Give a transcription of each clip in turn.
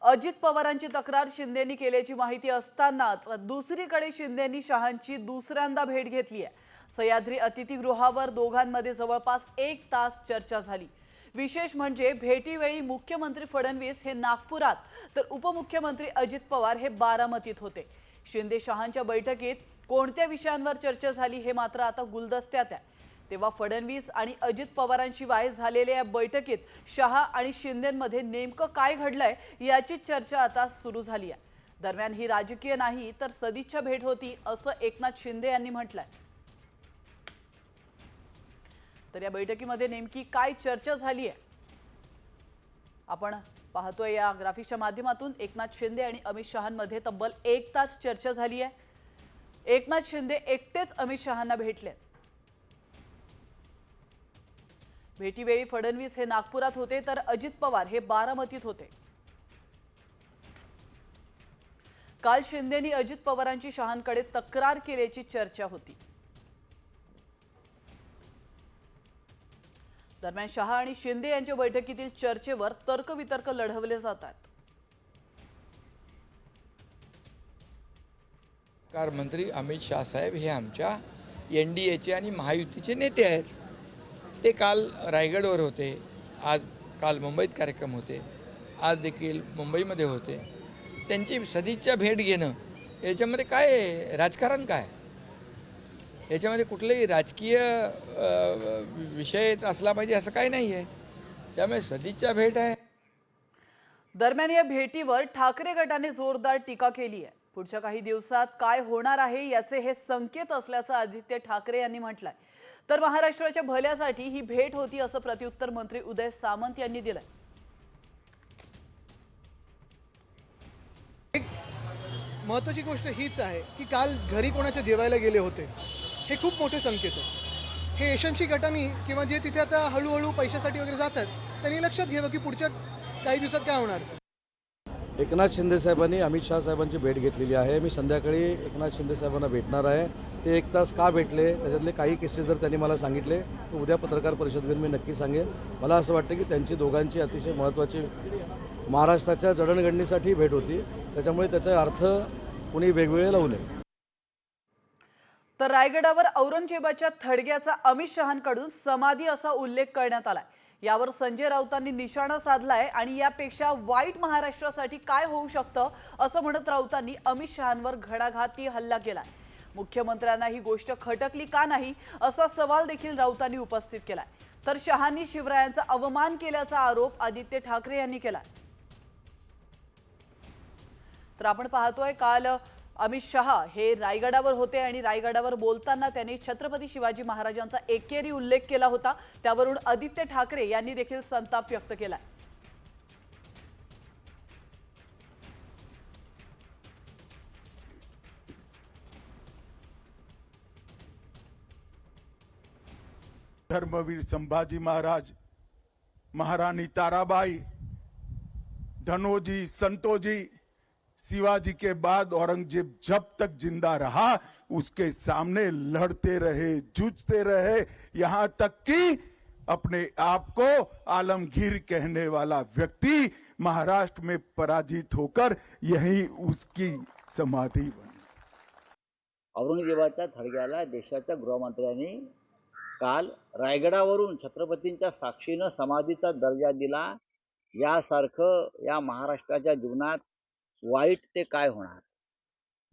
अजित पवारांची तक्रार शिंदेंनी केल्याची माहिती असतानाच दुसरीकडे शिंदेंनी शहांची दुसऱ्यांदा भेट घेतली आहे। सह्याद्री अतिथीगृहावर दोघांमध्ये जवळपास 1 तास चर्चा झाली। विशेष म्हणजे भेटीवेळी मुख्यमंत्री फडणवीस हे नागपुरात तर उपमुख्यमंत्री अजित पवार हे बारामतीत होते। शिंदे शहांच्या बैठकीत कोणत्या विषयांवर चर्चा झाली हे मात्र आता गुलदस्त्यात आहे। तेव्हा फडणवीस आणि अजित पवारांशिवाय झालेल्या या बैठकीत शहा आणि शिंदेंमध्ये नेमकं काय घडलंय याची चर्चा आता सुरू झाली आहे। दरम्यान ही राजकीय नाही तर सदिच्छा भेट होती असं एकनाथ शिंदे यांनी म्हटलंय। तर या बैठकीमध्ये नेमकी काय चर्चा झाली आहे आपण पाहतोय या ग्राफिक्सच्या माध्यमातून। एकनाथ शिंदे आणि अमित शहांमध्ये तब्बल 1 तास चर्चा झाली आहे। एकनाथ शिंदे एकटेच अमित शहांना भेटले। भेटीवेळी फडणवीस हे नागपुरात होते तर अजित पवार हे बारामतीत होते। काल शिंदेंनी अजित पवारांची शहांकडे तक्रार केल्याची चर्चा होती। दरम्यान शहा आणि शिंदे यांच्या बैठकीतील चर्चेवर तर्कवितर्क लढवले जातात। कार मंत्री अमित शाह साहेब हे आमच्या एनडीएचे आणि महायुतीचे नेते आहेत। ते काल रायगडवर होते, काल मुंबईत कार्यक्रम होते, आज देखील मुंबईमध्ये होते। त्यांची सदिच्छा भेट घेणं याच्यामध्ये काय राजकारण काय, याच्यामध्ये कुठलेही राजकीय विषयच असला पाहिजे असं काही नाही आहे। त्यामुळे सदिच्छा भेट आहे। दरम्यान या भेटीवर ठाकरे गटाने जोरदार टीका केली आहे। पुढच्या काही दिवसात काय होणार आहे याचे हे संकेत असल्याचं आदित्य ठाकरे यांनी म्हटलंय। तर महाराष्ट्राच्या भल्यासाठी ही भेट होती असं प्रत्युत्तर मंत्री उदय सामंत यांनी दिलंय। महत्त्वाची गोष्ट हीच आहे की काल घरी कोणाच्या जेवायला गेले होते, हे खूप मोठे संकेत आहे। हे एशनशी गटांनी किंवा जे तिथे आता हळूहळू पैशासाठी वगैरे जातात त्यांनी लक्षात घ्यावं की पुढच्या काही दिवसात काय होणार। एकनाथ शिंदे साहेबांनी अमित शाह साहेबांची भेट घेतलेली आहे। मी संध्याकाळी एकनाथ शिंदे साहेबांना भेटणार आहे। ते 1 तास का भेटले त्याच्यातले काही केसेस जर त्यांनी मला सांगितले तर उद्या पत्रकार परिषदेत मी नक्की सांगेन। मला असं वाटतं की त्यांची दोघांची अतिशय महत्त्वाची महाराष्ट्राच्या जडणघडणीसाठी भेट होती, त्याच्यामुळे त्याचा अर्थ कोणी वेगवेगळे लावू नये। तर रायगडावर औरंगजेबाच्या थडग्याचा अमित शहांकडून समाधी असा उल्लेख करण्यात आलाय। यावर संजय राऊतांनी निशाणा साधलाय आणि यापेक्षा वाईट महाराष्ट्रासाठी काय होऊ शकतं असं म्हणत राऊतांनी अमित शहांवर घणाघाती हल्ला केलाय। मुख्यमंत्र्यांना ही गोष्ट खटकली का नाही असा सवाल देखील राऊतांनी उपस्थित केलाय। तर शहांनी शिवरायांचा अवमान केल्याचा आरोप आदित्य ठाकरे यांनी केलाय। तर आपण पाहतोय काल अमित शहा हे रायगडावर होते आणि रायगडावर बोलताना त्यांनी छत्रपती शिवाजी महाराजांचा एकेरी उल्लेख केला होता। त्यावरून आदित्य ठाकरे यांनी देखील संताप व्यक्त केलाय। धर्मवीर संभाजी महाराज, महारानी ताराबाई, धनोजी, संतोजी, शिवाजी के बाद औरंगजेब जब तक जिंदा रहा उसके सामने लड़ते रहे, जूझते रहे, यहाँ तक कि अपने आप को आलमगीर कहने वाला व्यक्ति महाराष्ट्र में पराजित होकर यही उसकी समाधि बनी। औरंगजेबाच्या थडग्याला देशाच्या गृहमंत्र्यांनी काल रायगडावरून छत्रपतींच्या साक्षीनं समाधीचा दर्जा दिला। यासारखं या महाराष्ट्राच्या जीवनात वाईट ते काय होणार।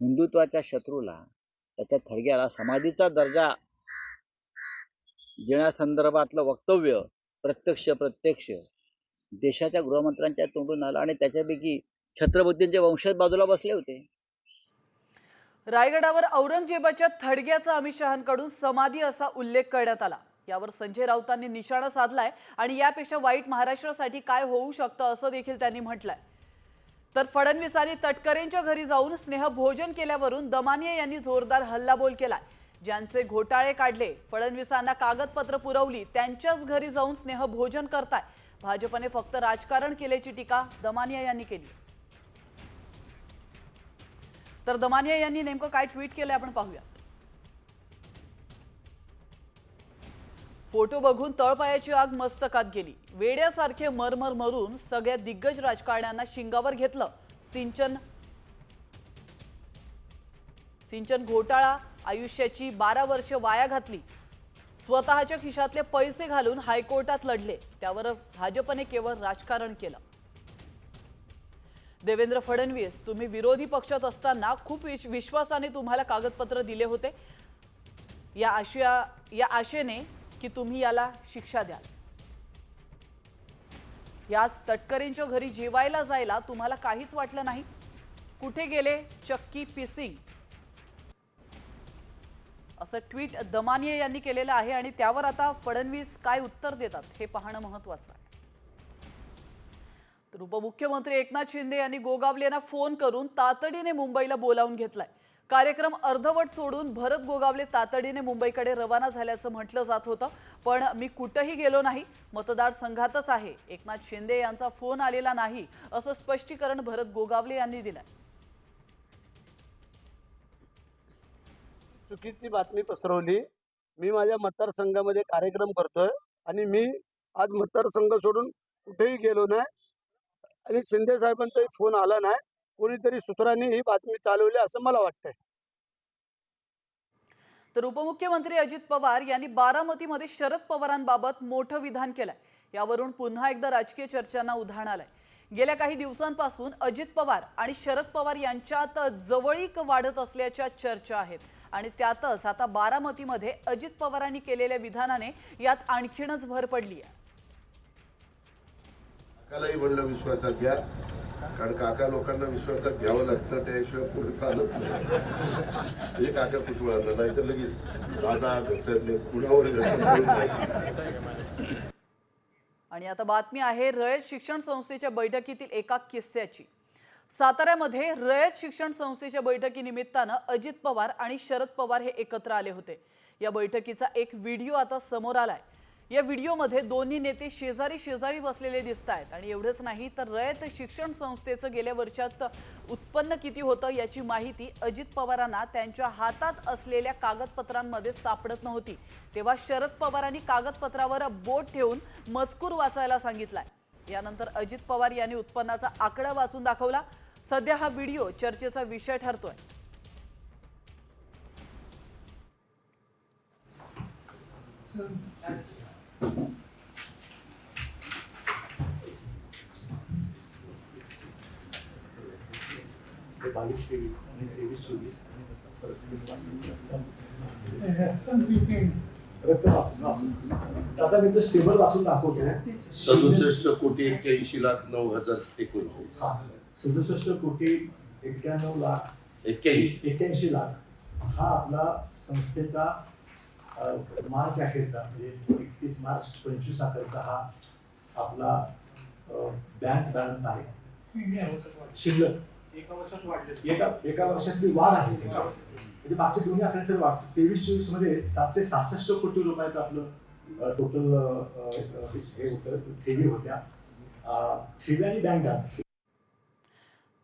हिंदुत्वाच्या शत्रूला त्याच्या थडग्याला समाधीचा दर्जा देण्यासंदर्भातलं वक्तव्य प्रत्यक्ष देशाच्या गृहमंत्र्यांच्या तोंडून आलं आणि त्याच्यापैकी छत्रपतींचे वंशज बाजूला बसले होते। रायगडावर औरंगजेबाच्या थडग्याचा अमित शहांकडून समाधी असा उल्लेख करण्यात आला। यावर संजय राऊतांनी निशाणा साधलाय आणि यापेक्षा वाईट महाराष्ट्रासाठी काय होऊ शकतं असं देखील त्यांनी म्हटलंय। तर फडणवीसांनी तटकरेंच्या घरी जाऊन स्नेहभोजन केल्यावरून दमानिया यांनी जोरदार हल्लाबोल केलाय। ज्यांचे घोटाळे काढले, फडणवीसांना कागदपत्र पुरवली त्यांच्याच घरी जाऊन स्नेहभोजन करताय। भाजपने फक्त राजकारण केल्याची टीका दमानिया यांनी केली। तर दमानिया यांनी नेमकं काय ट्विट केलंय आपण पाहूया। फोटो बघून तळपायाची आग मस्तकात गेली. वेड्यासारखे मरमर मरून सगळ्या दिग्गज राजकारण्यांना शिंगावर घेतलं. सिंचन घोटाळा, आयुष्याची 12 वर्ष वाया घातली. स्वतःच्या खिशातले पैसे घालून हायकोर्टात लढले. त्यावर भाजपने केवळ राजकारण केलं. देवेंद्र फडणवीस, तुम्ही विरोधी पक्षात असताना खूप विश्वासाने तुम्हाला कागदपत्र दिले होते. या आशेने की तुम्ही याला शिक्षा द्याल. याच तटकरेंच्या घरी जेवायला जायला तुम्हाला काहीच वाटलं नाही. कुठे गेले चक्की पिसिंग, असं ट्विट दमानिया यांनी केलेलं आहे. आणि त्यावर आता फडणवीस काय उत्तर देतात हे पाहणं महत्त्वाचं आहे. तर उपमुख्यमंत्री एकनाथ शिंदे यांनी गोगावलेंना फोन करून तातडीने मुंबईला बोलावून घेतलाय. कार्यक्रम अर्धवट सोडून भरत गोगावले तातडीने मुंबईकडे रवाना झाल्याचं म्हटलं जात होतं. पण मी कुठेही गेलो नाही, मतदारसंघातच आहे. एकनाथ शिंदे यांचा फोन आलेला नाही, असं स्पष्टीकरण भरत गोगावले यांनी दिलंय. चुकीची बातमी पसरवली. मी माझ्या मतदारसंघामध्ये कार्यक्रम करतोय आणि मी आज मतदारसंघ सोडून कुठेही गेलो नाही आणि शिंदे साहेबांचाही फोन आला नाही. कोणीतरी सूत्रांनी ही बातमी चालवली असं मला वाटतंय. तर उपमुख्यमंत्री अजित पवार यांनी बारामतीमध्ये शरद पवारांबाबत मोठं विधान केलंय. यावरून पुन्हा एकदा राजकीय चर्चांना उधाण आलंय. गेल्या काही दिवसांपासून अजित पवार आणि शरद पवार यांच्यात जवळीक वाढत असल्याच्या चर्चा आहेत. आणि त्यातच आता बारामतीमध्ये अजित पवारांनी केलेल्या विधानाने यात आणखीनच भर पडली आहे. काकालाही म्हणलं विश्वासात घ्या, कारण काका लोकांना विश्वासात घ्यावं लागतं, त्याशिवाय पुढे चालत नाही. हे काका कुतुळालं नाही तर लगेच दादा पुण्यावर. आणि आता बातमी आहे रयत शिक्षण संस्थेच्या बैठकीतील एका किस्स्याची. साताऱ्यामध्ये रयत शिक्षण संस्थेच्या बैठकीनिमित्तानं अजित पवार आणि शरद पवार हे एकत्र आले होते. या बैठकीचा एक व्हिडिओ आता समोर आलाय. या व्हिडिओमध्ये दोन्ही नेते शेजारी शेजारी बसलेले दिसत आहेत. आणि एवढंच नाही तर रयत शिक्षण संस्थेचं गेल्या वर्षात उत्पन्न किती होतं याची माहिती अजित पवारांना त्यांच्या हातात असलेल्या कागदपत्रांमध्ये सापडत नव्हती. तेव्हा शरद पवारांनी कागदपत्रावर बोट ठेवून मजकूर वाचायला सांगितलाय. यानंतर अजित पवार यांनी उत्पन्नाचा आकडा वाचून दाखवला. सध्या हा व्हिडिओ चर्चेचा विषय ठरतोय. आता मी तो स्टेबल वाचून दाखवतो. 67,81,09,029. 67,91,81,00,000 हा आपला संस्थेचा मार्च अखेरचा म्हणजे 31 मार्च 25 अखेरचा हा आपला बँक बॅलन्स आहे. शिल्लक एका वर्षातली वाढ आहे. म्हणजे मागच्या दोन्ही आकडेसर वाढ 23-24 मध्ये 766 कोटी रुपयाचं आपलं टोटल हे होतं, ठेवी होत्या, ठेवी आणि बँक बॅलन्स.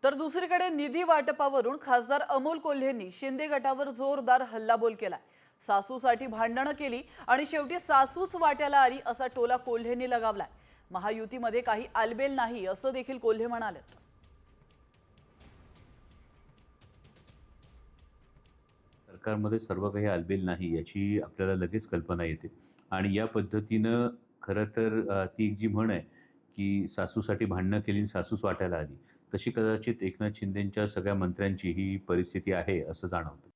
तर दुसरीकडे निधी वाटपावरून खासदार अमोल कोल्हेंनी शिंदे गटावर जोरदार हल्लाबोल केलाय. सासूसाठी भांडणं केली आणि शेवटी सासूच वाट्याला आली असा टोला कोल्हेंनी लगावलाय. महायुतीमध्ये काही आलबेल नाही असं देखील कोल्हे म्हणालेत. सरकारमध्ये सर्व काही आलबेल नाही याची आपल्याला लगेच कल्पना येते. आणि या पद्धतीनं खरं तर ती जी म्हण आहे की सासूसाठी भांडणं केली सासूच वाटायला आली, तशी कदाचित एकनाथ शिंदेंच्या सगळ्या मंत्र्यांची ही परिस्थिती आहे असं जाणवतं.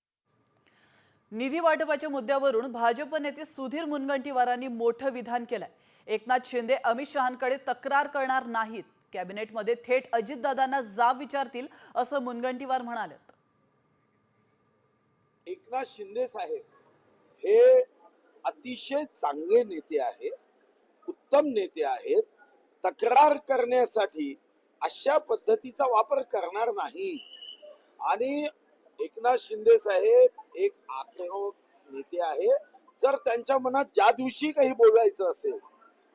निधी वाटपाच्या मुद्द्यावरून भाजप नेते सुधीर मुनगंटीवारांनी मोठं विधान केलंय. एकनाथ शिंदे अमित शहांकडे तक्रार करणार नाहीत. कॅबिनेटमध्ये थेट अजितदादांना जाब विचारतील असं मुनगंटीवार म्हणालेत. एकनाथ शिंदे साहेब हे अतिशय चांगले नेते आहेत, उत्तम नेते आहेत. तक्रार करण्यासाठी अशा पद्धतीचा वापर करणार नाही. आणि एकनाथ शिंदे साहेब एक आक्रमक नेते आहे. जर त्यांच्या मनात ज्या दिवशी काही बोलायचं असेल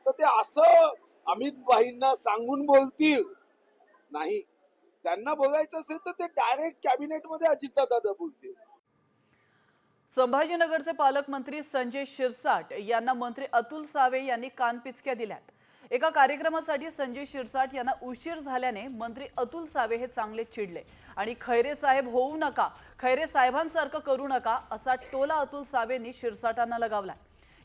तर ते असं अमित भाईंना सांगून बोलतील नाही. त्यांना बोलायचं असेल तर ते डायरेक्ट कॅबिनेटमध्ये अजितदादा बोलतील. संभाजीनगरचे पालकमंत्री संजय शिरसाट यांना मंत्री अतुल सावे यांनी कानपिचक्या दिल्यात। एका कार्यक्रमासाठी संजय शिरसाट यांना उशीर झाल्याने मंत्री अतुल सावे हे चांगले चिडले आणि खैरे साहेब होऊ नका, खैरे साहेबांसारखं करू नका असा टोला अतुल सावेंनी शिरसाटांना लगावला।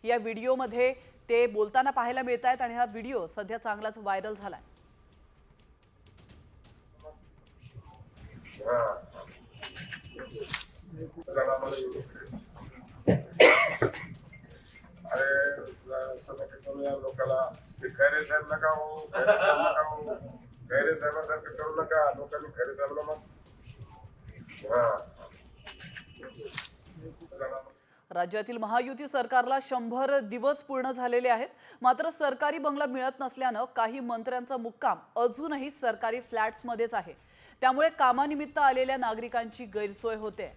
या व्हिडिओमध्ये ते बोलताना पाहायला मिळतात आणि हा व्हिडिओ सध्या चांगलाच व्हायरल झालाय। लोकांना खैरे साहेब नका हो, खैरे साहेब नका हो, खैरे साहेबांसारखं करू नका, लोकांनी खैरे साहेबला मग राज्यातील महायुती सरकारला 100 दिवस पूर्ण झालेले आहेत। मात्र सरकारी बंगला मिळत नसल्याने काही मंत्र्यांचा मुक्काम अजूनही सरकारी फ्लॅट्समध्येच आहे। त्यामुळे कामानिमित्त आलेल्या नागरिकांची गैरसोय होते।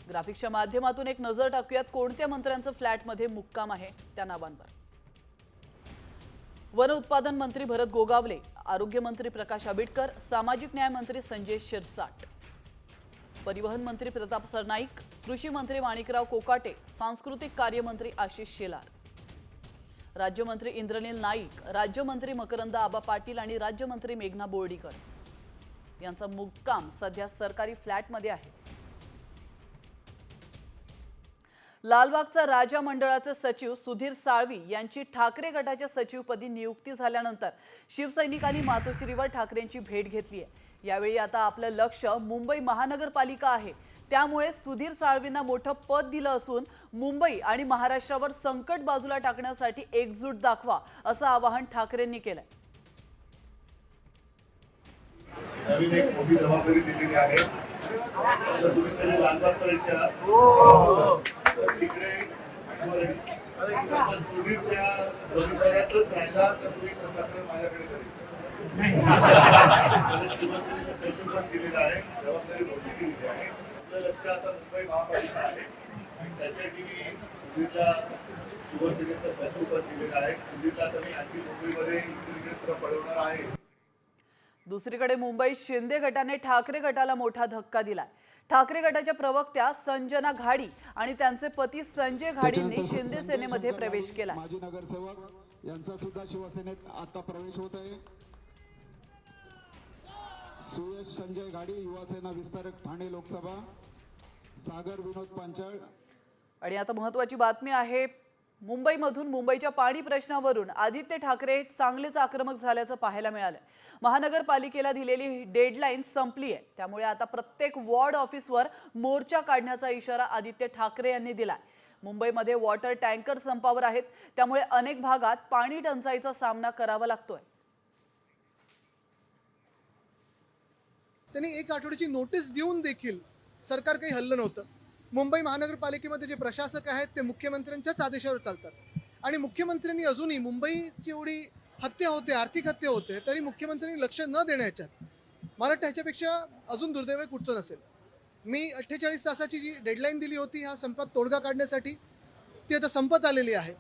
ग्राफिक्सच्या माध्यमातून एक नजर टाकूयात कोणत्या मंत्र्यांचं फ्लॅटमध्ये मुक्काम आहे त्या नावांवर। वन उत्पादन मंत्री भरत गोगावले, आरोग्य मंत्री प्रकाश आंबेडकर, सामाजिक न्याय मंत्री संजय शिरसाट, परिवहन मंत्री प्रताप सरनाईक, कृषी मंत्री माणिकराव कोकाटे, सांस्कृतिक कार्य मंत्री आशिष शेलार, राज्यमंत्री इंद्रनील नाईक, राज्यमंत्री मकरंद आबा पाटील आणि राज्यमंत्री मेघना बोर्डीकर यांचा मुक्काम सध्या सरकारी फ्लॅटमध्ये आहे। लालबागचा राजा मंडळाचे सचिव सुधीर साळवी यांची ठाकरे गटाच्या सचिवपदी नियुक्ती झाल्यानंतर शिवसैनिकांनी मातोश्रीवर ठाकरेंची भेट घेतली आहे। यावेळी आता आपलं लक्ष मुंबई महानगरपालिका आहे। त्यामुळे सुधीर साळवींना मोठं पद दिलं असून मुंबई आणि महाराष्ट्रावर संकट बाजूला टाकण्यासाठी एकजूट दाखवा असं आवाहन ठाकरेंनी केलंय। नवीन एक मोठी जबाबदारी दिलेली आहे। तुम्ही सगळे लालबागपर्यंतच्या तिकडे सुधीर त्या परिसरातच राहिला तर तुम्ही तक्रार माझ्याकडे करेल। शिवसेनेचं सचिव पण दिलेलं आहे, जबाबदारी मोठी दिलेली आहे। आपलं लक्ष आता मुंबई महापालिका आहे आणि त्यासाठी मी सुधीरला शिवसेनेचं सचिव पद दिलेलं आहे। सुधीरला तर मी आणखी मुंबईमध्ये इकडे पळवणार आहे। दुसरीकडे मुंबईत शिंदे गटाने ठाकरे गटाला मोठा धक्का दिलाय। ठाकरे गटाच्या प्रवक्त्या संजना घाडी आणि त्यांचे पती संजय घाडींनी शिंदे सेनेमध्ये प्रवेश केला। माजी नगरसेवक यांचा सुद्धा शिवसेनेत आता प्रवेश होत आहे। सुयश संजय घाडी, युवा सेना विस्तारक, ठाणे लोकसभा, सागर विनोद पांचाळ। आणि आता महत्त्वाची बातमी आहे मुंबईमधून। मुंबईच्या पाणी प्रश्नावरून आदित्य ठाकरे चांगलेच आक्रमक झाल्याचं पाहायला मिळालं। महानगरपालिकेला दिलेली डेडलाईन संपली आहे, त्यामुळे आता प्रत्येक वॉर्ड ऑफिसवर मोर्चा काढण्याचा इशारा आदित्य ठाकरे यांनी दिलाय। मुंबईमध्ये वॉटर टँकर संपावर आहेत, त्यामुळे अनेक भागात पाणी टंचाईचा सामना करावा लागतोय। त्यांनी एक आठवड्याची नोटीस देऊन देखील सरकार काही हल्लं नव्हतं। मुंबई महानगरपालिकेमध्ये जे प्रशासक आहेत ते मुख्यमंत्र्यांच्याच आदेशावर चालतात आणि मुख्यमंत्र्यांनी अजूनही मुंबईची एवढी हत्या होते, आर्थिक हत्या होते, तरी मुख्यमंत्र्यांनी लक्ष न देण्याच्यात मला वाटतं ह्याच्यापेक्षा अजून दुर्दैव कुठचं नसेल। मी 48 तासाची जी डेडलाईन दिली होती ह्या संपात तोडगा काढण्यासाठी, ती आता संपत आलेली आहे।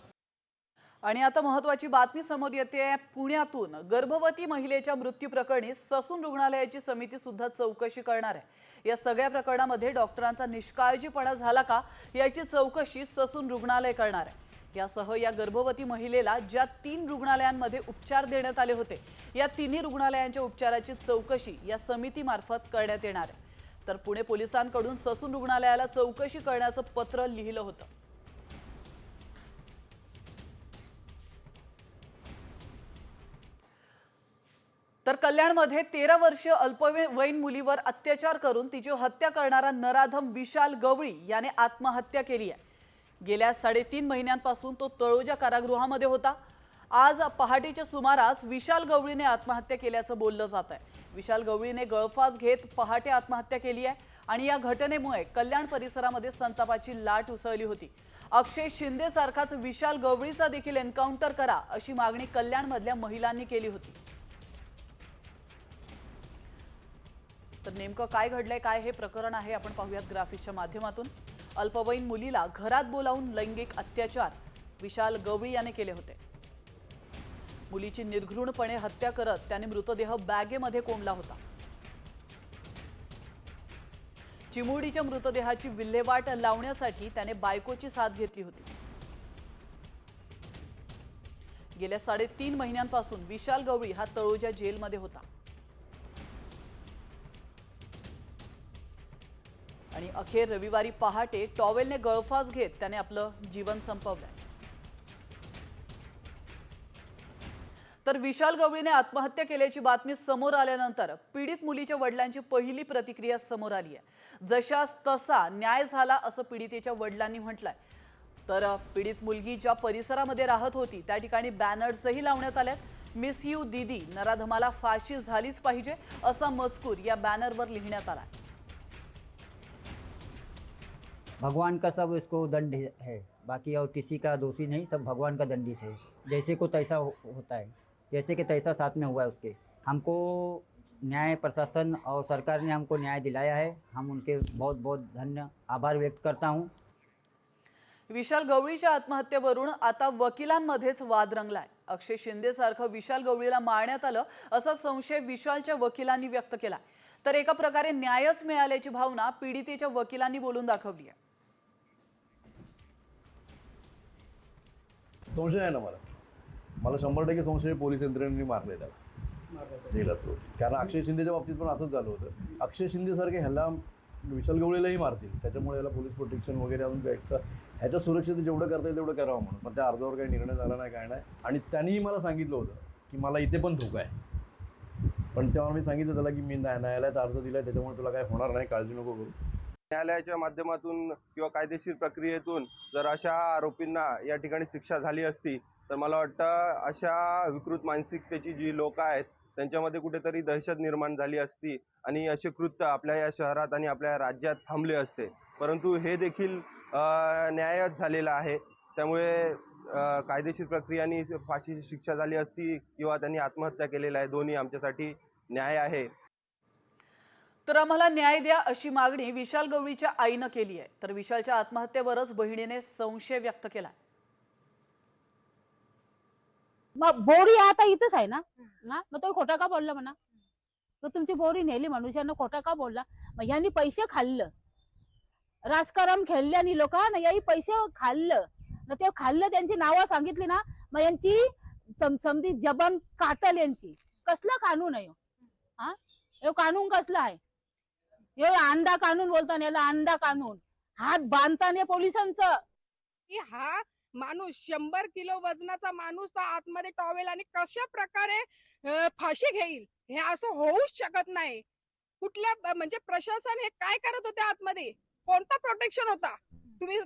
आणि आता महत्त्वाची बातमी समोर येते पुण्यातून। गर्भवती महिलेच्या मृत्यू प्रकरणी ससून रुग्णालयाची समिती सुद्धा चौकशी करणार आहे। या सगळ्या प्रकरणामध्ये डॉक्टरांचा निष्काळजीपणा झाला का याची चौकशी ससून रुग्णालय करणार आहे। यासह या गर्भवती महिलेला ज्या 3 रुग्णालयांमध्ये उपचार देण्यात आले होते, या तिन्ही रुग्णालयांच्या उपचाराची चौकशी या समितीमार्फत करण्यात येणार आहे। तर पुणे पोलिसांकडून ससून रुग्णालयाला चौकशी करण्याचं पत्र लिहिलं होतं। तर कल्याणमध्ये 13 वर्षीय अल्पवयीन मुलीवर अत्याचार करून तिची हत्या करणारा नराधम विशाल गवळी याने आत्महत्या केली आहे। गेल्या 3.5 महिन्यांपासून तो तळोजा कारागृहामध्ये होता। आज पहाटेच्या सुमारास विशाल गवळीने आत्महत्या केल्याचं बोललं जात आहे। विशाल गवळीने गळफास घेत पहाटे आत्महत्या केली आहे आणि या घटनेमुळे कल्याण परिसरामध्ये संतापाची लाट उसळली होती। अक्षय शिंदे सारखाच विशाल गवळीचा देखील एन्काउंटर करा अशी मागणी कल्याणमधल्या महिलांनी केली होती। तर नेमकं काय घडलंय, काय हे प्रकरण आहे आपण पाहूयात ग्राफिक्सच्या माध्यमातून। अल्पवयीन मुलीला घरात बोलावून लैंगिक अत्याचार विशाल गवळी याने केले होते। मुलीची निर्घृणपणे हत्या करत त्याने मृतदेह बॅगेमध्ये कोंबला होता. चिमुरडीच्या मृतदेहाची विल्हेवाट लावण्यासाठी त्याने बायकोची साथ घेतली होती. गेल्या 3.5 महिन्यांपासून विशाल गवळी हा तळोजा जेलमध्ये होता आणि अखेर रविवारी पहाटे टॉवेलने गळफास घेत त्याने आपलं जीवन संपवलं. तर विशाल गवळीने आत्महत्या केल्याची बातमी समोर आल्यानंतर पीडित मुलीच्या वडिलांची पहिली प्रतिक्रिया समोर आली आहे. जशास तसा न्याय झाला असं पीडितेच्या वडिलांनी म्हटलंय. तर पीडित मुलगी ज्या परिसरामध्ये राहत होती त्या ठिकाणी बॅनर्सही लावण्यात आलेत. मिस यू दीदी, नराधमाला फाशी झालीच पाहिजे असा मजकूर या बॅनरवर लिहिण्यात आला. भगवान का सब इसको दंड है, बाकी और किसी का दोषी नहीं, सब भगवान का दंडित है. जैसे को तैसा होता है, जैसे कि तैसा साथ में हुआ है उसके. हमको न्याय प्रशासन और सरकार ने हमको न्याय दिलाया है. हम उनके बहुत बहुत धन्य आभार व्यक्त करता हूँ. विशाल गवळीच्या आत्महत्येवरून आता वकिलांमध्येच वाद रंगलाय. अक्षय शिंदे सारखं विशाल गवळीला मारण्यात आलं असा संशय विशालच्या वकिलांनी व्यक्त केला. तर एका प्रकारे न्यायच मिळाल्याची भावना पीडितेच्या वकिलांनी बोलून दाखवली आहे. संशय आहे ना मला 100% संशय पोलीस यंत्रणेने मारले त्याला जेलात तो. कारण अक्षय शिंदेच्या बाबतीत पण असंच झालं होतं. अक्षय शिंदेसारखे ह्याला विशाल गवळीलाही मारतील, त्याच्यामुळे याला पोलीस प्रोटेक्शन वगैरे अजून काय एक्स्ट्रा ह्याच्या सुरक्षित जेवढं करता येईल तेवढं करावं म्हणून. पण त्या अर्जावर काही निर्णय झाला नाही, काय नाही. आणि त्यांनीही मला सांगितलं होतं की मला इथे पण धोका आहे. पण तेव्हा मी सांगितलं त्याला की मी न्यायालयात अर्ज दिला आहे, त्याच्यामुळे तुला काय होणार नाही, काळजी नको करू. न्यायालयाच्या माध्यमातून किंवा कायदेशीर प्रक्रियेतून जर अशा आरोपींना या ठिकाणी शिक्षा झाली असती तर मला वाटतं अशा विकृत मानसिकतेची जी लोक आहेत त्यांच्यामध्ये कुठेतरी दहशत निर्माण झाली असती आणि असे कृत्य आपल्या या शहरात आणि आपल्या राज्यात थांबले असते. परंतु हे देखील न्यायच झालेला आहे. त्यामुळे कायदेशीर प्रक्रियाने फाशी शिक्षा झाली असती किंवा त्यांनी आत्महत्या केलेला आहे, दोन्ही आमच्यासाठी न्याय आहे. तर आम्हाला न्याय द्या अशी मागणी विशाल गवळीच्या आईनं केली आहे. तर विशालच्या आत्महत्येवरच बहिणीने संशय व्यक्त केला. मग बोरी आता इथंच आहे ना, मग तो खोटा का बोलला म्हणा. तो तुमची बोरी नेली, मनुष्यानं खोटा का बोलला. मग यांनी पैसे खाल्लं, राजकारण खेळल्यानी लोकांना याही पैसे खाल्लं ना. ते खाल्लं, त्यांची नावं सांगितली ना, मग यांची समधी जबान काटल यांची. कसलं कानून आहे हा? हे कानून कसलं आहे? हे अंडा कानून बोलताना याला अंडा कानून. हात बांधताना पोलिसांचं. हा माणूस 100 किलो वजनाचा माणूस तो आतमध्ये टॉवेल आणि कशा प्रकारे फाशी घेईल हे असं होऊच शकत नाही. कुठल्या म्हणजे प्रशासन हे काय करत होते आतमध्ये? कोणता प्रोटेक्शन होता? तुम्ही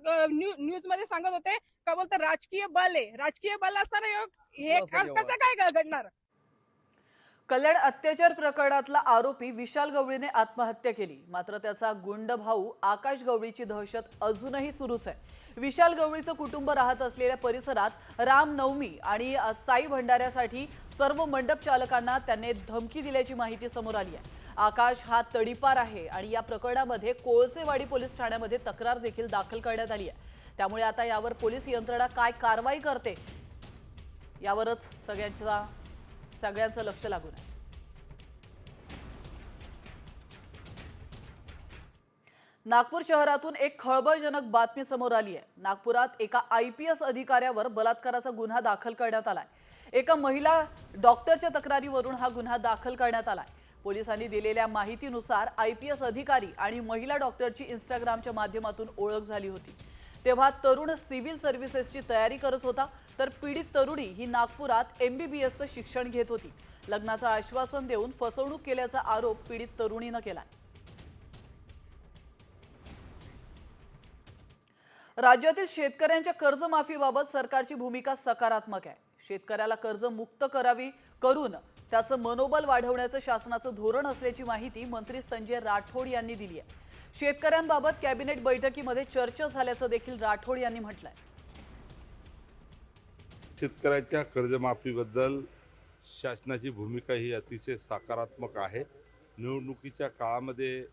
न्यूज मध्ये सांगत होते का बोलता राजकीय बल आहे. राजकीय बल असताना हे कसं काय घडणार? कल्याण अत्याचार प्रकरणातला आरोपी विशाल गवळीने आत्महत्या केली. मात्र त्याचा गुंड भाऊ आकाश गवळीची दहशत अजूनही सुरूच आहे. विशाल गवळीचं कुटुंब राहत असलेल्या परिसरात रामनवमी आणि साई भंडाऱ्यासाठी सर्व मंडप चालकांना त्याने धमकी दिल्याची माहिती समोर आली आहे. आकाश हा तडीपार आहे आणि या प्रकरणामध्ये कोळसेवाडी पोलीस ठाण्यामध्ये तक्रार देखील दाखल करण्यात आली आहे. त्यामुळे आता यावर पोलीस यंत्रणा काय कारवाई करते यावरच सगळ्यांचं लक्ष लागून आहे. नागपूर शहरातून एक खळबळजनक बातमी समोर आली आहे. नागपुरात एका IPS अधिकाऱ्यावर बलात्काराचा गुन्हा दाखल करण्यात आलाय. एका महिला डॉक्टरच्या तक्रारीवरून हा गुन्हा दाखल करण्यात आलाय. पोलिसांनी दिलेल्या माहितीनुसार IPS अधिकारी आणि महिला डॉक्टरची इंस्टाग्रामच्या माध्यमातून ओळख झाली होती. तेव्हा तरुण सिव्हिल सर्व्हिसेसची तयारी करत होता, तर पीडित तरुणी ही नागपुरात MBBSचं शिक्षण घेत होती. लग्नाचं आश्वासन देऊन फसवणूक केल्याचा आरोप पीडित तरुणीनं केला. राज्यातील शेतकऱ्यांच्या कर्जमाफीबाबत सरकारची भूमिका सकारात्मक आहे. शेतकऱ्याला कर्ज मुक्त करून त्याचं मनोबल वाढवण्याचं शासनाचं धोरण असल्याची माहिती मंत्री संजय राठोड यांनी दिली आहे. शेतकऱ्यांबाबत कॅबिनेट बैठकीमध्ये चर्चा झाल्याचं देखील राठोड यांनी म्हटलंय. शेतकऱ्याच्या कर्जमाफीबद्दल शासनाची भूमिका ही अतिशय सकारात्मक आहे. निवडणुकीच्या काळामध्ये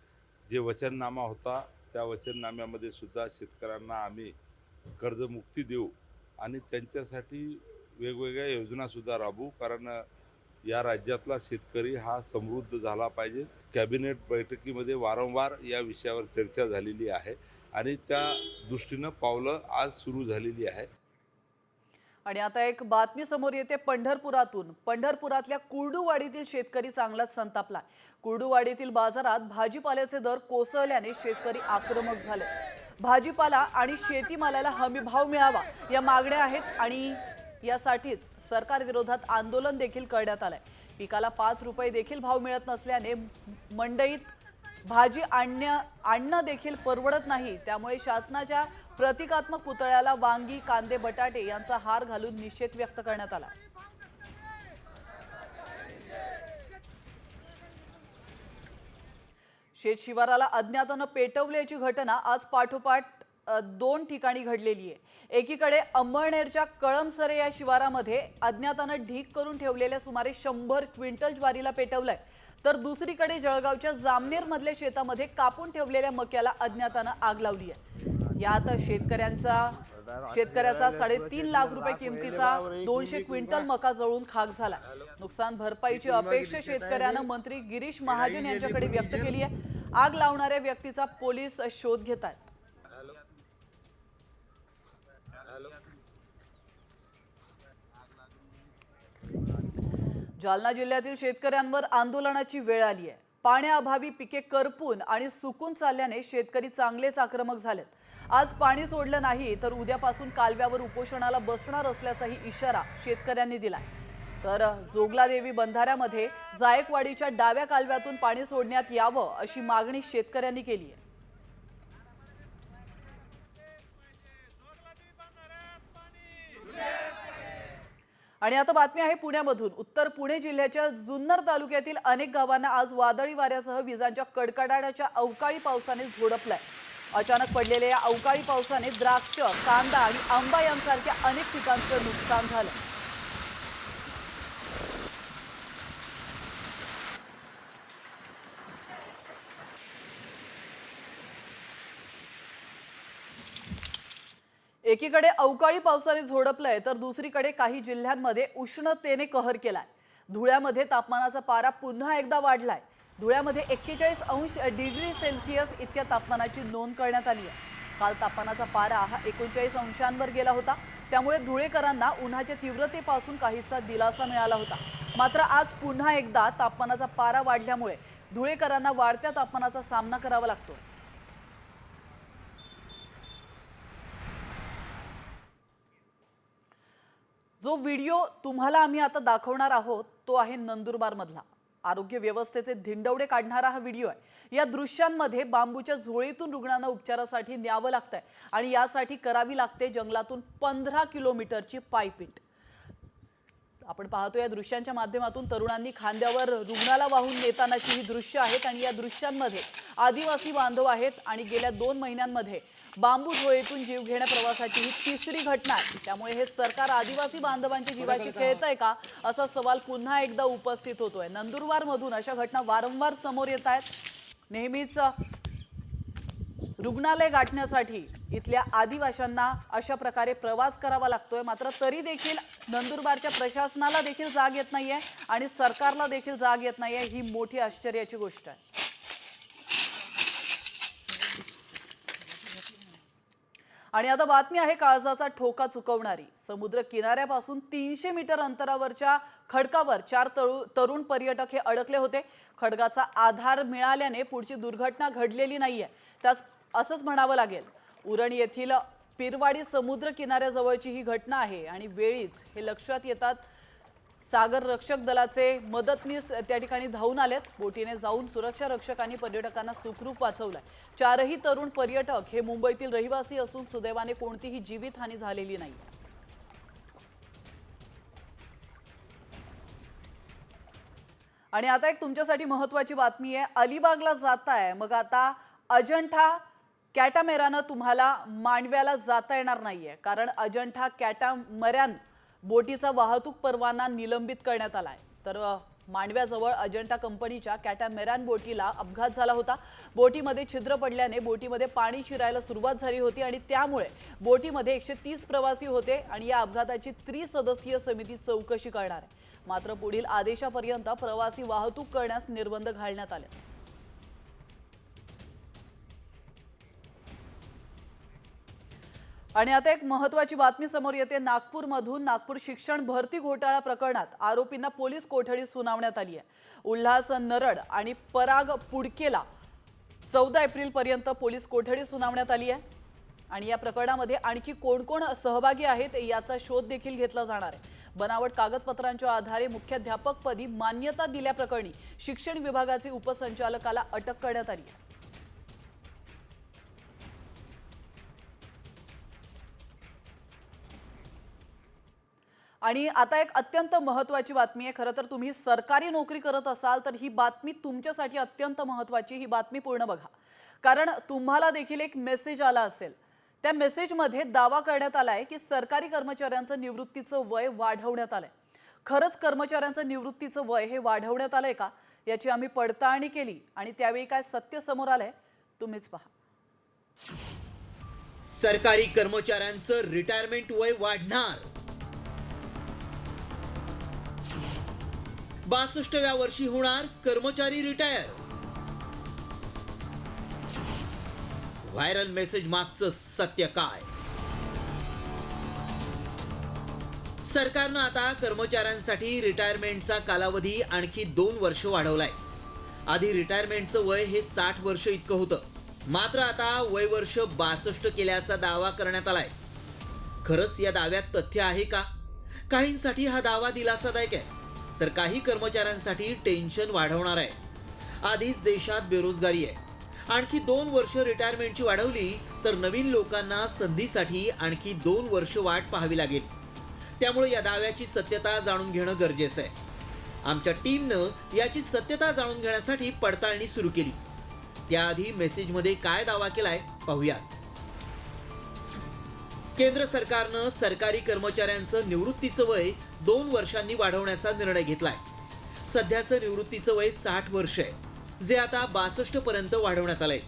जे वचननामा होता त्या वचननाम्यामध्ये सुद्धा शेतकऱ्यांना आम्ही कर्जमुक्ती देऊ आणि त्यांच्यासाठी वेगवेगळ्या योजनासुद्धा राबवू, कारण या राज्यातला शेतकरी हा समृद्ध झाला पाहिजे. कॅबिनेट बैठकीमध्ये वारंवार या विषयावर चर्चा झालेली आहे आणि त्या दृष्टीनं पावलं आज सुरू झालेली आहे. आणि आता एक बातमी समोर येते पंढरपुरातून. पंढरपुरातल्या कुर्डुवाडीतील शेतकरी चांगलाच संतापला. कुर्डुवाडीतील बाजारात भाजीपाल्याचे दर कोसळल्याने शेतकरी आक्रमक झाले. भाजीपाला आणि शेतीमालाला हमी भाव मिळावा या मागण्या आहेत आणि यासाठीच सरकार विरोधात आंदोलन देखील करण्यात आलंय. पिकाला 5 रुपये देखील भाव मिळत नसल्याने मंडईत भाजी आणणं देखील परवडत नाही. त्यामुळे शासनाच्या प्रतिकात्मक पुतळ्याला वांगी, कांदे, बटाटे यांचा हार घालून निषेध व्यक्त करण्यात आला. शेत शिवाराला अज्ञातानं पेटवल्याची घटना आज पाठोपाठ 2 ठिकाणी घडलेली आहे. एकीकडे अंबळनेरच्या कळमसरे या शिवारामध्ये अज्ञातानं ढीक करून ठेवलेल्या सुमारे 100 क्विंटल ज्वारीला पेटवलंय, तर दुसरीकडे जळगावच्या जामनेर मधल्या शेतामध्ये कापून ठेवलेल्या मक्याला अज्ञातानं आग लावली आहे. यात शेतकऱ्याचा 3.5 लाख रुपये किमतीचा 200 क्विंटल मका जळून खाक झाला. नुकसान भरपाईची अपेक्षा शेतकऱ्यानं मंत्री गिरीश महाजन यांच्याकडे व्यक्त केली आहे. आग लावणाऱ्या व्यक्तीचा पोलीस शोध घेत आहेत. जालना जिल्ह्यातील शेतकऱ्यांवर आंदोलनाची वेळ आली आहे. पाण्याअभावी पिके करपून आणि सुकून चालल्याने शेतकरी चांगलेच आक्रमक झालेत. आज पाणी सोडलं नाही तर उद्यापासून कालव्यावर उपोषणाला बसणार असल्याचाही इशारा शेतकऱ्यांनी दिलाय. तर जोगलादेवी बंधाऱ्यामध्ये जायकवाडीच्या डाव्या कालव्यातून पाणी सोडण्यात यावं अशी मागणी शेतकऱ्यांनी केली आहे. आणि आता बातमी आहे पुण्यामधून. उत्तर पुणे जिल्ह्याच्या जुन्नर तालुक्यातील अनेक गावांना आज वादळी वाऱ्यासह विजांच्या कडकडाटाच्या अवकाळी पावसाने झोडपलाय. अचानक पडलेल्या या अवकाळी पावसाने द्राक्ष, कांदा आणि आंबा यांसारख्या अनेक पिकांचं नुकसान झालं. एकीकडे अवकाळी पावसाने झोडपलंय तर दुसरीकडे काही जिल्ह्यांमध्ये उष्णतेने कहर केलाय. धुळ्यामध्ये तापमानाचा पारा पुन्हा एकदा वाढलाय. धुळ्यामध्ये 41 डिग्री सेल्सिअस इतक्या तापमानाची नोंद करण्यात आली आहे. काल तापमानाचा पारा हा 39 अंशांवर गेला होता. त्यामुळे धुळेकरांना उन्हाच्या तीव्रतेपासून काहीसा दिलासा मिळाला होता. मात्र आज पुन्हा एकदा तापमानाचा पारा वाढल्यामुळे धुळेकरांना वाढत्या तापमानाचा सामना करावा लागतो. जो व्हिडिओ तुम्हाला आम्ही आता दाखवणार आहोत तो आहे नंदुरबार मधला. आरोग्य व्यवस्थेचे धिंडवडे काढणारा हा व्हिडिओ आहे. या दृश्यांमध्ये बांबूच्या झोळीतून रुग्णांना उपचारासाठी न्यावं लागतंय आणि यासाठी करावी लागते जंगलातून 15 किलोमीटरची पायपीट. आपण पाहतो या दृश्यांच्या माध्यमातून तरुणांनी खांद्यावर रुग्णाला वाहून नेतानाची ही दृश्य आहेत आणि या दृश्यांमध्ये आदिवासी बांधव आहेत आणि गेल्या 2 महिन्यांमध्ये बांबू झोळीतून जीव घेण्या प्रवासाची ही तिसरी घटना आहे. त्यामुळे हे सरकार आदिवासी बांधवांच्या जीवाशी खेळतंय का असा सवाल पुन्हा एकदा उपस्थित होतोय. नंदुरबार मधून अशा घटना वारंवार समोर येत आहेत. नेहमीच रुग्णालय गाठण्यासाठी इथल्या आदिवासींना अशा प्रकारे प्रवास करावा लागतोय. मात्र तरी देखील नंदुरबारच्या प्रशासनाला देखील जाग येत नाहीये आणि सरकारला देखील जाग येत नाहीये. ही मोठी आश्चर्याची गोष्ट आहे. आणि आता बातमी आहे काळजाचा ठोका चुकवणारी. समुद्र किनाऱ्यापासून 300 मीटर अंतरावरच्या खडकावर 4 तरुण पर्यटक हे अडकले होते. खडकाचा आधार मिळाल्याने पुढची दुर्घटना घडलेली नाहीये, त्याच असंच म्हणावं लागेल. उरण येथील पिरवाडी समुद्र किनाऱ्याजवळची ही घटना आहे आणि वेळीच हे लक्षात येतात. सागर रक्षक दलाचे मदतनीस त्या ठिकाणी धावून आलेत. बोटीने जाऊन सुरक्षा रक्षकांनी पर्यटकांना सुखरूप वाचवलंय. 4ही तरुण पर्यटक हे मुंबईतील रहिवासी असून सुदैवाने कोणतीही जीवितहानी झालेली नाही. आणि आता एक तुमच्यासाठी महत्त्वाची बातमी आहे. अलिबागला जाताय मग आता अजंठा कॅटामेरानं तुम्हाला मांडव्याला जाता येणार नाहीये, कारण अजंठा कॅटामऱ्यान बोटीचा वाहतूक परवाना निलंबित करण्यात आलाय. तर मांडव्याजवळ अजंठा कंपनीच्या कॅटामेरान बोटीला अपघात झाला होता. बोटीमध्ये छिद्र पडल्याने बोटीमध्ये पाणी शिरायला सुरुवात झाली होती आणि त्यामुळे बोटीमध्ये 130 प्रवासी होते आणि या अपघाताची त्रिसदस्यीय समिती चौकशी करणार आहे. मात्र पुढील आदेशापर्यंत प्रवासी वाहतूक करण्यास निर्बंध घालण्यात आले. आणि आता एक महत्त्वाची बातमी समोर येते. नागपूरमधून नागपूर शिक्षण भरती घोटाळा प्रकरणात आरोपींना पोलीस कोठडी सुनावण्यात आली आहे. उल्हास नरड आणि पराग पुडकेला 14 एप्रिलपर्यंत पोलीस कोठडी सुनावण्यात आली आहे. आणि या प्रकरणामध्ये आणखी कोण कोण सहभागी आहेत याचा शोध देखील घेतला जाणार आहे. बनावट कागदपत्रांच्या आधारे मुख्याध्यापकपदी मान्यता दिल्याप्रकरणी शिक्षण विभागाचे उपसंचालकाला अटक करण्यात आली आहे. आणि आता एक अत्यंत महत्त्वाची बातमी आहे. खरं तर तुम्ही सरकारी नोकरी करत असाल तर ही बातमी तुमच्यासाठी अत्यंत महत्त्वाची. ही बातमी पूर्ण बघा, कारण तुम्हाला देखील एक मेसेज आला असेल. त्या मेसेजमध्ये दावा करण्यात आलाय की सरकारी कर्मचाऱ्यांचं निवृत्तीचं वय वाढवण्यात आलंय. खरंच कर्मचाऱ्यांचं निवृत्तीचं वय हे वाढवण्यात आलंय का याची आम्ही पडताळणी केली आणि त्यावेळी काय सत्य समोर आलंय तुम्हीच पहा. सरकारी कर्मचाऱ्यांचं रिटायरमेंट वय वाढणार. 62व्या वर्षी होणार कर्मचारी रिटायर. व्हायरल मेसेज मागचं सत्य काय? सरकारनं आता कर्मचाऱ्यांसाठी रिटायरमेंटचा कालावधी आणखी 2 वर्ष वाढवलाय. आधी रिटायरमेंटचं वय हे 60 वर्ष इतकं होतं. मात्र आता वय वर्ष 62 केल्याचा दावा करण्यात आलाय. खरंच या दाव्यात तथ्य आहे का? काहींसाठी हा दावा दिलासादायक आहे तर काही कर्मचाऱ्यांसाठी टेन्शन वाढवणार आहे. आधीच देशात बेरोजगारी आहे. आणखी 2 वर्ष रिटायरमेंटची वाढवली तर नवीन लोकांना संधीसाठी आणखी 2 वर्ष वाट पाहावी लागेल. त्यामुळे या दाव्याची सत्यता जाणून घेणं गरजेचं आहे. आमच्या टीमनं याची सत्यता जाणून घेण्यासाठी पडताळणी सुरू केली. त्याआधी मेसेजमध्ये काय दावा केलाय पाहूयात. केंद्र सरकारनं सरकारी कर्मचाऱ्यांचं निवृत्तीचं वय 2 वर्षांनी वाढवण्याचा निर्णय घेतलाय. सध्याचं निवृत्तीचं वय 60 वर्ष आहे, जे आता 62 पर्यंत वाढवण्यात आलंय.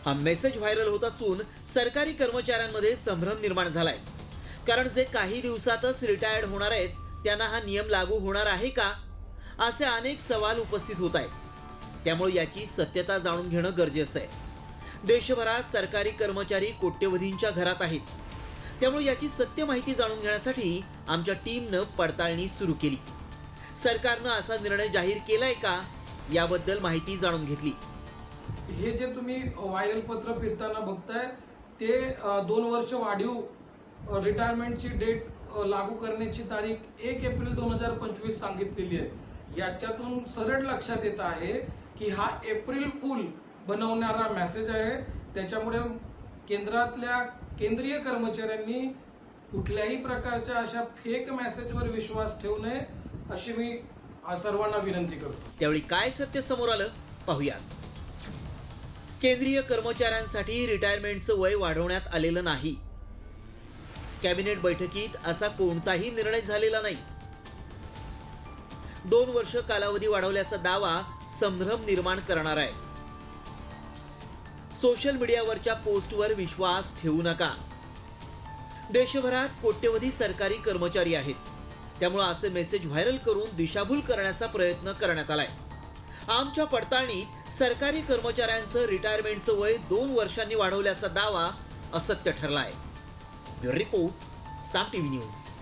हा मेसेज व्हायरल होत असून सरकारी कर्मचाऱ्यांमध्ये संभ्रम निर्माण झालाय. कारण जे काही दिवसातच रिटायर्ड होणार आहेत त्यांना हा नियम लागू होणार आहे का, असे अनेक सवाल उपस्थित होत आहेत. त्यामुळे याची सत्यता जाणून घेणं गरजेचं आहे. देशभरात सरकारी कर्मचारी कोट्यवधींच्या घरात आहेत. त्यामुळे याची सत्य माहिती जाणून घेण्यासाठी आमच्या टीमनं पडताळणी सुरू केली. सरकारनं असा निर्णय जाहीर केलाय का याबद्दल माहिती जाणून घेतली. हे जे तुम्ही व्हायरल पत्र फिरताना बघताय ते 2 वर्ष वाढीव रिटायरमेंटची डेट लागू करण्याची तारीख 1 एप्रिल 2025 सांगितलेली आहे. याच्यातून सरळ लक्षात येत आहे की हा एप्रिल फूल बनवणारा मेसेज आहे. त्याच्यामुळे केंद्रातल्या केंद्रीय कर्मचाऱ्यांनी कुठल्याही प्रकारच्या अशा फेक मेसेजवर विश्वास ठेवू नये अशी मी सर्वांना विनंती करतो. त्यावेळी काय सत्य समोर आलं पाहूयात. केंद्रीय कर्मचाऱ्यांसाठी रिटायरमेंटचं वय वाढवण्यात आलेलं नाही. कॅबिनेट बैठकीत असा कोणताही निर्णय झालेला नाही. 2 वर्ष कालावधी वाढवल्याचा दावा संभ्रम निर्माण करणार आहे. सोशल मीडियावरच्या पोस्टवर विश्वास ठेवू नका. देशभरात कोट्यवधी सरकारी कर्मचारी आहेत. त्यामुळे असे मेसेज व्हायरल करून दिशाभूल करण्याचा प्रयत्न करण्यात आलाय. आमच्या पडताळणीत सरकारी कर्मचाऱ्यांचं रिटायरमेंटचं वय 2 वर्षांनी वाढवल्याचा दावा असत्य ठरलाय. ब्युरो रिपोर्ट, साम टीव्ही न्यूज.